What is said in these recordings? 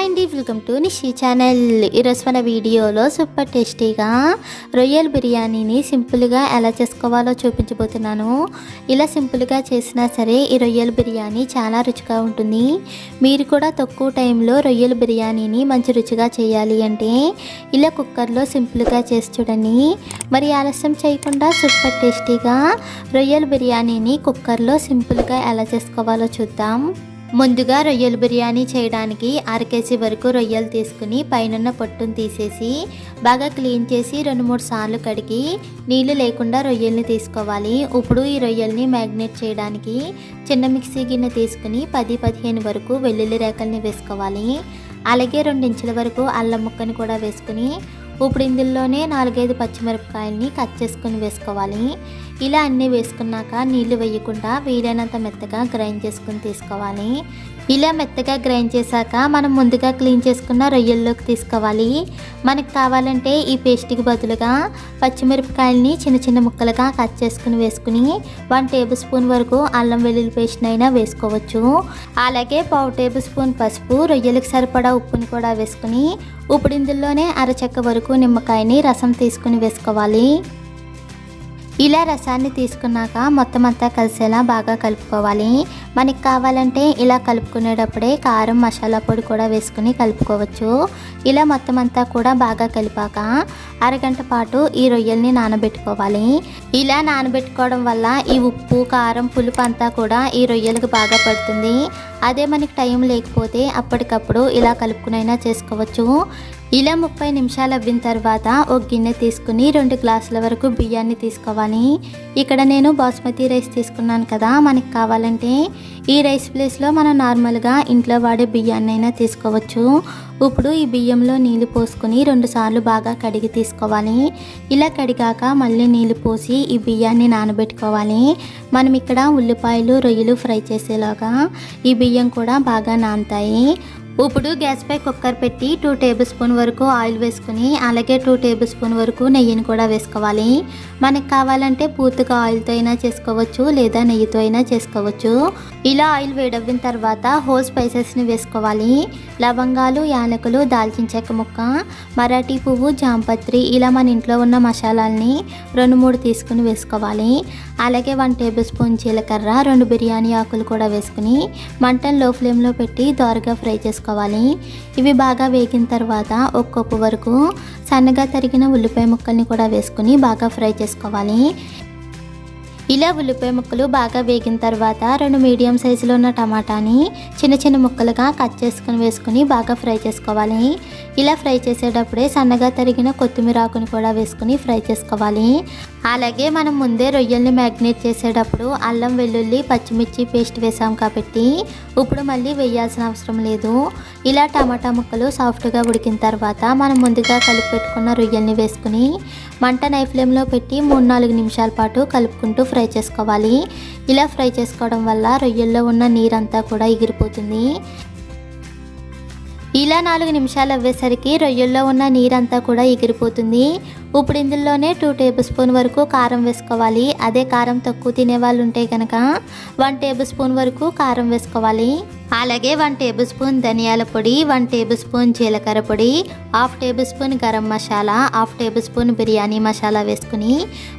Hi అండి, welcome to Nishi channel. ఈరోజు మన వీడియోలో సూపర్ టేస్టీగా రొయ్యల బిర్యానీని సింపుల్గా ఎలా చేసుకోవాలో చూపించబోతున్నాను. ఇలా సింపుల్గా చేసినా సరే ఈ రొయ్యల బిర్యానీ చాలా రుచిగా ఉంటుంది. మీరు కూడా తక్కువ టైంలో రొయ్యల బిర్యానీని మంచి రుచిగా చేయాలి అంటే ఇలా కుక్కర్లో సింపుల్గా చేసి చూడండి. మరి ఆలస్యం చేయకుండా సూపర్ టేస్టీగా రొయ్యల బిర్యానీని కుక్కర్లో సింపుల్గా ఎలా చేసుకోవాలో చూద్దాం. ముందుగా రొయ్యల బిర్యానీ చేయడానికి 1/2 కేజీ వరకు రొయ్యలు తీసుకుని పైనున్న పొట్టును తీసేసి బాగా క్లీన్ చేసి 2-3 సార్లు కడిగి నీళ్లు లేకుండా రొయ్యల్ని తీసుకోవాలి. ఇప్పుడు ఈ రొయ్యల్ని మ్యాగ్నేట్ చేయడానికి చిన్న మిక్సీ గిన్నె తీసుకుని 10-15 వరకు వెల్లుల్లి రేకల్ని వేసుకోవాలి. అలాగే 2 ఇంచుల వరకు అల్లం ముక్కని కూడా వేసుకుని ఇప్పుడు ఇందులోనే 4-5 పచ్చిమిరపకాయలని కట్ చేసుకుని వేసుకోవాలి. ఇలా అన్నీ వేసుకున్నాక నీళ్లు వేయకుండా వీలైనంత మెత్తగా గ్రైండ్ చేసుకుని తీసుకోవాలి. ఇలా మెత్తగా గ్రైండ్ చేశాక మనం ముందుగా క్లీన్ చేసుకున్న రొయ్యల్లోకి తీసుకోవాలి. మనకు కావాలంటే ఈ పేస్ట్కి బదులుగా పచ్చిమిరపకాయలని చిన్న చిన్న ముక్కలుగా కట్ చేసుకుని వేసుకుని 1 టేబుల్ స్పూన్ వరకు అల్లం వెల్లుల్లి పేస్ట్ని అయినా వేసుకోవచ్చు. అలాగే 1/2 టేబుల్ స్పూన్ పసుపు, రొయ్యలకు సరిపడా ఉప్పుని కూడా వేసుకుని ఇప్పుడు ఇందులోనే అరచెక్క వరకు నిమ్మకాయని రసం తీసుకుని వేసుకోవాలి. ఇలా రసాన్ని తీసుకున్నాక మొత్తం అంతా కలిసేలా బాగా కలుపుకోవాలి. మనకి కావాలంటే ఇలా కలుపుకునేటప్పుడే కారం, మసాలా పొడి కూడా వేసుకుని కలుపుకోవచ్చు. ఇలా మొత్తం అంతా కూడా బాగా కలిపాక అరగంట పాటు ఈ రొయ్యల్ని నానబెట్టుకోవాలి. ఇలా నానబెట్టుకోవడం వల్ల ఈ ఉప్పు, కారం, పులుపు అంతా కూడా ఈ రొయ్యలకు బాగా పడుతుంది. అదే మనకి టైం లేకపోతే అప్పటికప్పుడు ఇలా కలుపుకునైనా చేసుకోవచ్చు. ఇలా 30 నిమిషాలు అవ్విన తర్వాత ఒక గిన్నె తీసుకుని 2 గ్లాసుల వరకు బియ్యాన్ని తీసుకోవాలి. ఇక్కడ నేను బాస్మతి రైస్ తీసుకున్నాను కదా, మనకి కావాలంటే ఈ రైస్ ప్లేస్లో మనం నార్మల్గా ఇంట్లో వాడే బియ్యాన్ని అయినా తీసుకోవచ్చు. ఇప్పుడు ఈ బియ్యంలో నీళ్లు పోసుకుని 2 సార్లు బాగా కడిగి తీసుకోవాలి. ఇలా కడిగాక మళ్ళీ నీళ్లు పోసి ఈ బియ్యాన్ని నానబెట్టుకోవాలి. మనం ఇక్కడ ఉల్లిపాయలు, రొయ్యలు ఫ్రై చేసేలాగా ఈ బియ్యం కూడా బాగా నానుతాయి. ఇప్పుడు గ్యాస్ పై కుక్కర్ పెట్టి 2 టేబుల్ స్పూన్ వరకు ఆయిల్ వేసుకుని అలాగే 2 టేబుల్ స్పూన్ వరకు నెయ్యిని కూడా వేసుకోవాలి. మనకు కావాలంటే పూర్తిగా ఆయిల్తో అయినా చేసుకోవచ్చు లేదా నెయ్యితో అయినా చేసుకోవచ్చు. ఇలా ఆయిల్ వేడవ్విన తర్వాత హోల్ స్పైసెస్ని వేసుకోవాలి. లవంగాలు, యాలకులు, దాల్చిన చెక్క ముక్క, మరాఠీ పువ్వు, జాంపత్రి, ఇలా మన ఇంట్లో ఉన్న మసాలాలని 2-3 తీసుకుని వేసుకోవాలి. అలాగే 1 టేబుల్ స్పూన్ జీలకర్ర, 2 బిర్యానీ ఆకులు కూడా వేసుకుని మంటను లో ఫ్లేమ్లో పెట్టి దోరగా ఫ్రై చేసుకోవాలి. ఇవి బాగా వేగిన తర్వాత 1 కప్పు వరకు సన్నగా తరిగిన ఉల్లిపాయ ముక్కల్ని కూడా వేసుకుని బాగా ఫ్రై చేసుకోవాలి. ఇలా ఉల్లిపాయ ముక్కలు బాగా వేగిన తర్వాత 2 మీడియం సైజులో ఉన్న టమాటాని చిన్న చిన్న ముక్కలుగా కట్ చేసుకుని వేసుకుని బాగా ఫ్రై చేసుకోవాలి. ఇలా ఫ్రై చేసేటప్పుడే సన్నగా తరిగిన కొత్తిమీర ఆకుని కూడా వేసుకుని ఫ్రై చేసుకోవాలి. అలాగే మనం ముందే రొయ్యల్ని మ్యాగ్నేట్ చేసేటప్పుడు అల్లం, వెల్లుల్లి, పచ్చిమిర్చి పేస్ట్ వేసాం కాబట్టి ఇప్పుడు మళ్ళీ వేయాల్సిన అవసరం లేదు. ఇలా టమాటా ముక్కలు సాఫ్ట్గా ఉడికిన తర్వాత మనం ముందుగా కలిపి పెట్టుకున్న రొయ్యల్ని వేసుకుని మంట హై ఫ్లేమ్లో పెట్టి 3-4 నిమిషాల పాటు కలుపుకుంటూ ఫ్రై చేసుకోవాలి. ఇలా ఫ్రై చేసుకోవడం వల్ల రొయ్యల్లో ఉన్న నీరంతా కూడా ఎగిరిపోతుంది. ఇలా 4 నిమిషాలు అవ్వేసరికి రొయ్యల్లో ఉన్న నీరంతా కూడా ఎగిరిపోతుంది. ఇప్పుడు ఇందులోనే 2 టేబుల్ స్పూన్ వరకు కారం వేసుకోవాలి. అదే కారం తక్కువ తినే వాళ్ళు ఉంటే కనుక 1 టేబుల్ స్పూన్ వరకు కారం వేసుకోవాలి. అలాగే 1 టేబుల్ స్పూన్ ధనియాల పొడి, 1 టేబుల్ స్పూన్ జీలకర్ర పొడి, 1/2 table spoon garam masala, 1/2 table spoon biryani masala వేసుకుని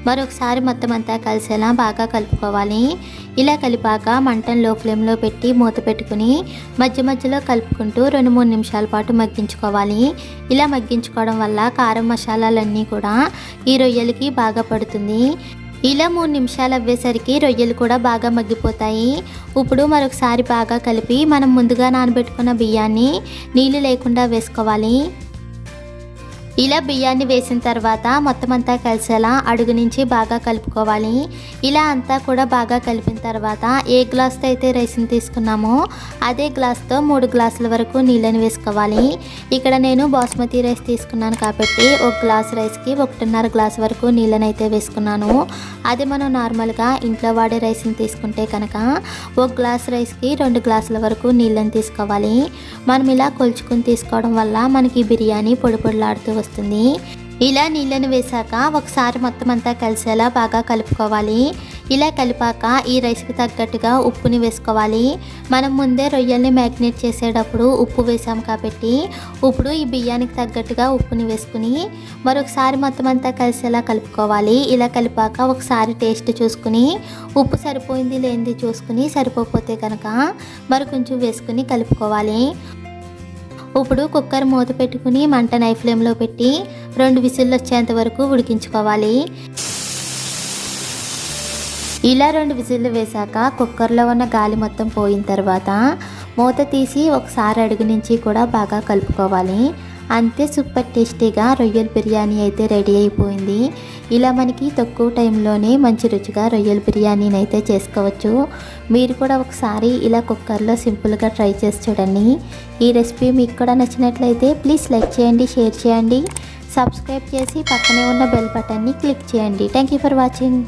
మరొకసారి మొత్తం అంతా కలిసేలా బాగా కలుపుకోవాలి. ఇలా కలిపాక మంటను లో ఫ్లేమ్లో పెట్టి మూత పెట్టుకుని మధ్య మధ్యలో కలుపుకుంటూ 2-3 నిమిషాల పాటు మగ్గించుకోవాలి. ఇలా మగ్గించుకోవడం వల్ల కారం, మసాలాలన్నీ కూడా ఈ రొయ్యలకి బాగా పడుతుంది. ఇలా 3 నిమిషాలు అవ్వేసరికి రొయ్యలు కూడా బాగా మగ్గిపోతాయి. ఇప్పుడు మరొకసారి బాగా కలిపి మనం ముందుగా నానబెట్టుకున్న బియ్యాన్ని నీళ్లు లేకుండా వేసుకోవాలి. ఇలా బియ్యాన్ని వేసిన తర్వాత మొత్తం అంతా కలిసేలా అడుగు నుంచి బాగా కలుపుకోవాలి. ఇలా అంతా కూడా బాగా కలిపిన తర్వాత ఏ గ్లాస్తో అయితే రైస్ని తీసుకున్నామో అదే గ్లాస్తో 3 గ్లాసుల వరకు నీళ్ళని వేసుకోవాలి. ఇక్కడ నేను బాస్మతి రైస్ తీసుకున్నాను కాబట్టి 1 గ్లాస్ రైస్కి 1.5 గ్లాస్ వరకు నీళ్ళని అయితే వేసుకున్నాను. అదే మనం నార్మల్గా ఇంట్లో వాడే రైస్ని తీసుకుంటే కనుక 1 గ్లాస్ రైస్కి 2 గ్లాసుల వరకు నీళ్ళని తీసుకోవాలి. మనం ఇలా కొలుచుకుని తీసుకోవడం వల్ల మనకి బిర్యానీ పొడి పొడిలాడుతూ వస్తుంది. ఇలా నీళ్ళను వేసాక ఒకసారి మొత్తం అంతా కలిసేలా బాగా కలుపుకోవాలి. ఇలా కలిపాక ఈ రైస్కి తగ్గట్టుగా ఉప్పుని వేసుకోవాలి. మనం ముందే రొయ్యల్ని మ్యాగ్నేట్ చేసేటప్పుడు ఉప్పు వేసాం కాబట్టి ఇప్పుడు ఈ బియ్యానికి తగ్గట్టుగా ఉప్పుని వేసుకుని మరొకసారి మొత్తం అంతా కలిసేలా కలుపుకోవాలి. ఇలా కలిపాక ఒకసారి టేస్ట్ చూసుకుని ఉప్పు సరిపోయింది లేనిది చూసుకుని సరిపోతే కనుక మరి కొంచెం వేసుకుని కలుపుకోవాలి. ఇప్పుడు కుక్కర్ మూత పెట్టుకుని మంట హై ఫ్లేమ్లో పెట్టి 2 విజిల్లు వచ్చేంత వరకు ఉడికించుకోవాలి. ఇలా 2 విజిల్లు వేశాక కుక్కర్లో ఉన్న గాలి మొత్తం పోయిన తర్వాత మూత తీసి ఒకసారి అడుగు నుంచి కూడా బాగా కలుపుకోవాలి. అంతే, సూపర్ టేస్టీగా రొయ్యల బిర్యానీ అయితే రెడీ అయిపోయింది. ఇలా మనకి తక్కువ టైంలోనే మంచి రుచిగా రొయ్యల బిర్యానీని అయితే చేసుకోవచ్చు. మీరు కూడా ఒకసారి ఇలా కుక్కర్లో సింపుల్గా ట్రై చేసి చూడండి. ఈ రెసిపీ మీకు కూడా నచ్చినట్లయితే ప్లీజ్ లైక్ చేయండి, షేర్ చేయండి, సబ్స్క్రైబ్ చేసి పక్కనే ఉన్న బెల్ బటన్ని క్లిక్ చేయండి. Thank you for watching.